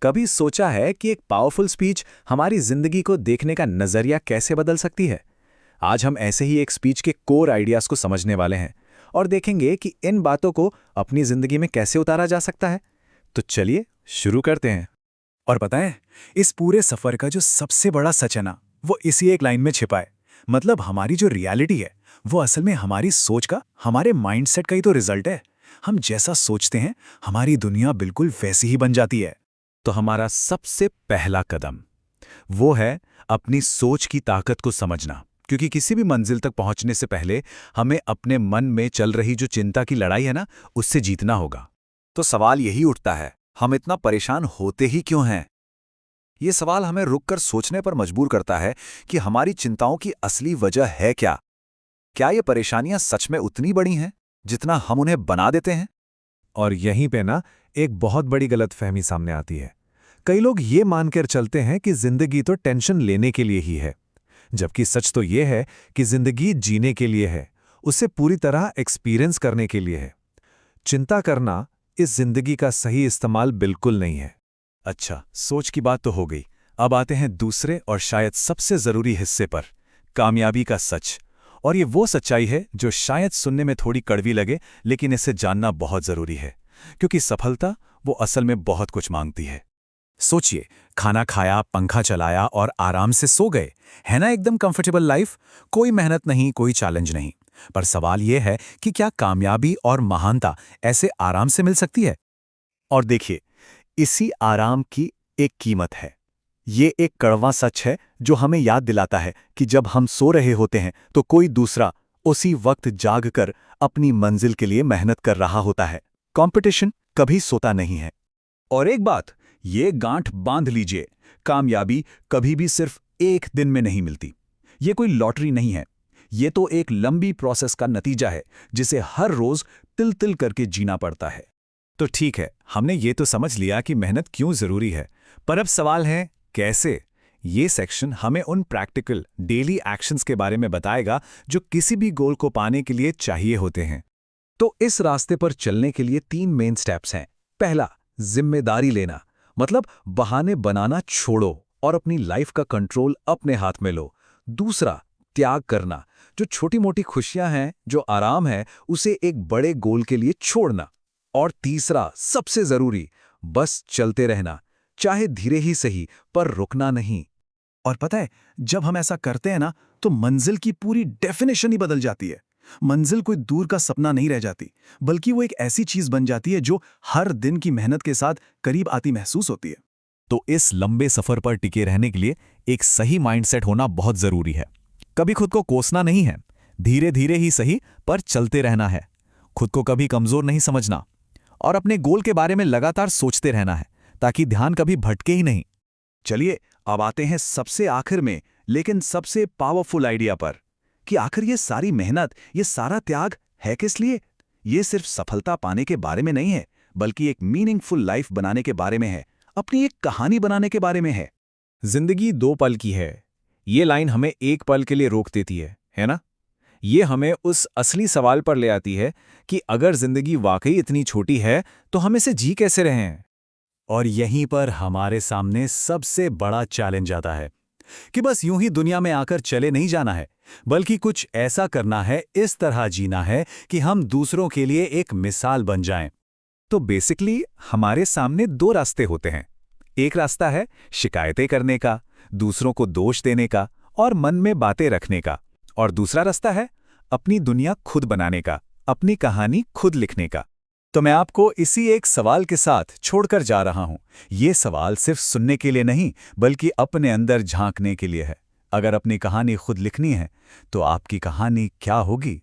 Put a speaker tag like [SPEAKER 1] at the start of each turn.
[SPEAKER 1] कभी सोचा है कि एक पावरफुल स्पीच हमारी जिंदगी को देखने का नजरिया कैसे बदल सकती है? आज हम ऐसे ही एक स्पीच के कोर आइडियाज को समझने वाले हैं और देखेंगे कि इन बातों को अपनी जिंदगी में कैसे उतारा जा सकता है। तो चलिए शुरू करते हैं।
[SPEAKER 2] और पता है, इस पूरे सफर का जो सबसे बड़ा सच है ना, वो इसी एक लाइन में छिपा है। मतलब हमारी जो रियलिटी है वो असल में हमारी सोच का, हमारे माइंडसेट का ही तो रिजल्ट है। हम जैसा सोचते हैं हमारी दुनिया बिल्कुल वैसी ही बन जाती है।
[SPEAKER 1] तो हमारा सबसे पहला कदम वो है अपनी सोच की ताकत को समझना, क्योंकि किसी भी मंजिल तक पहुंचने से पहले हमें अपने मन में चल रही जो चिंता की लड़ाई है ना, उससे जीतना होगा। तो सवाल यही उठता है, हम इतना परेशान होते ही क्यों हैं? ये सवाल हमें रुककर सोचने पर मजबूर करता है कि हमारी चिंताओं की असली वजह है क्या? क्या ये परेशानियां सच में उतनी बड़ी हैं जितना हम उन्हें बना देते हैं?
[SPEAKER 3] और यहीं पे ना एक बहुत बड़ी गलतफहमी सामने आती है। कई लोग ये मानकर चलते हैं कि जिंदगी तो टेंशन लेने के लिए ही है, जबकि सच तो ये है कि जिंदगी जीने के लिए है, उसे पूरी तरह एक्सपीरियंस करने के लिए है। चिंता करना इस जिंदगी का सही इस्तेमाल बिल्कुल नहीं है।
[SPEAKER 1] अच्छा, सोच की बात तो हो गई। अब आते हैं दूसरे और शायद सबसे जरूरी हिस्से पर, कामयाबी का सच। और ये वो सच्चाई है जो शायद सुनने में थोड़ी कड़वी लगे, लेकिन इसे जानना बहुत जरूरी है, क्योंकि सफलता वो असल में बहुत कुछ मांगती है। सोचिए, खाना खाया, पंखा चलाया और आराम से सो गए, है ना? एकदम कंफर्टेबल लाइफ, कोई मेहनत नहीं, कोई चैलेंज नहीं। पर सवाल यह है कि क्या कामयाबी और महानता ऐसे आराम से मिल सकती है? और देखिए, इसी आराम की एक कीमत है। ये एक कड़वा सच है जो हमें याद दिलाता है कि जब हम सो रहे होते हैं तो कोई दूसरा उसी वक्त जागकर अपनी मंजिल के लिए मेहनत कर रहा होता है। कंपटीशन कभी सोता नहीं है। और एक बात, ये गांठ बांध लीजिए, कामयाबी कभी भी सिर्फ एक दिन में नहीं मिलती। ये कोई लॉटरी नहीं है, ये तो एक लंबी प्रोसेस का नतीजा है जिसे हर रोज तिल तिल करके जीना पड़ता है। तो ठीक है, हमने ये तो समझ लिया कि मेहनत क्यों जरूरी है, पर अब सवाल है कैसे? ये सेक्शन हमें उन प्रैक्टिकल डेली एक्शंस के बारे में बताएगा जो किसी भी गोल को पाने के लिए चाहिए होते हैं। तो इस रास्ते पर चलने के लिए 3 मेन स्टेप्स हैं। पहला, जिम्मेदारी लेना, मतलब बहाने बनाना छोड़ो और अपनी लाइफ का कंट्रोल अपने हाथ में लो। दूसरा, त्याग करना, जो छोटी मोटी खुशियां हैं, जो आराम है, उसे एक बड़े गोल के लिए छोड़ना। और तीसरा, सबसे जरूरी, बस चलते रहना, चाहे धीरे ही सही, पर रुकना नहीं।
[SPEAKER 2] और पता है, जब हम ऐसा करते हैं ना, तो मंजिल की पूरी डेफिनेशन ही बदल जाती है। मंजिल कोई दूर का सपना नहीं रह जाती, बल्कि वो एक ऐसी चीज बन जाती है जो हर दिन की मेहनत के साथ करीब आती महसूस होती है।
[SPEAKER 1] तो इस लंबे सफर पर टिके रहने के लिए एक सही माइंडसेट होना बहुत जरूरी है। कभी खुद को कोसना नहीं है, धीरे धीरे ही सही पर चलते रहना है। खुद को कभी कमजोर नहीं समझना और अपने गोल के बारे में लगातार सोचते रहना है, ताकि ध्यान कभी भटके ही नहीं।
[SPEAKER 2] चलिए, अब आते हैं सबसे आखिर में, लेकिन सबसे पावरफुल आइडिया पर, कि आखिर ये सारी मेहनत, ये सारा त्याग है किस लिए? ये सिर्फ सफलता पाने के बारे में नहीं है, बल्कि एक मीनिंगफुल लाइफ बनाने के बारे में है, अपनी एक कहानी बनाने के बारे में है।
[SPEAKER 1] जिंदगी 2 पल की है, ये लाइन हमें एक पल के लिए रोक देती है ना? ये हमें उस असली सवाल पर ले आती है कि अगर जिंदगी वाकई इतनी छोटी है तो हम इसे जी कैसे रहे हैं? और यहीं पर हमारे सामने सबसे बड़ा चैलेंज आता है कि बस यूं ही दुनिया में आकर चले नहीं जाना है, बल्कि कुछ ऐसा करना है, इस तरह जीना है कि हम दूसरों के लिए एक मिसाल बन जाएं। तो बेसिकली हमारे सामने 2 रास्ते होते हैं। एक रास्ता है शिकायतें करने का, दूसरों को दोष देने का और मन में बातें रखने का। और दूसरा रास्ता है अपनी दुनिया खुद बनाने का, अपनी कहानी खुद लिखने का। तो मैं आपको इसी एक सवाल के साथ छोड़कर जा रहा हूं। ये सवाल सिर्फ सुनने के लिए नहीं, बल्कि अपने अंदर झांकने के लिए है। अगर अपनी कहानी खुद लिखनी है, तो आपकी कहानी क्या होगी?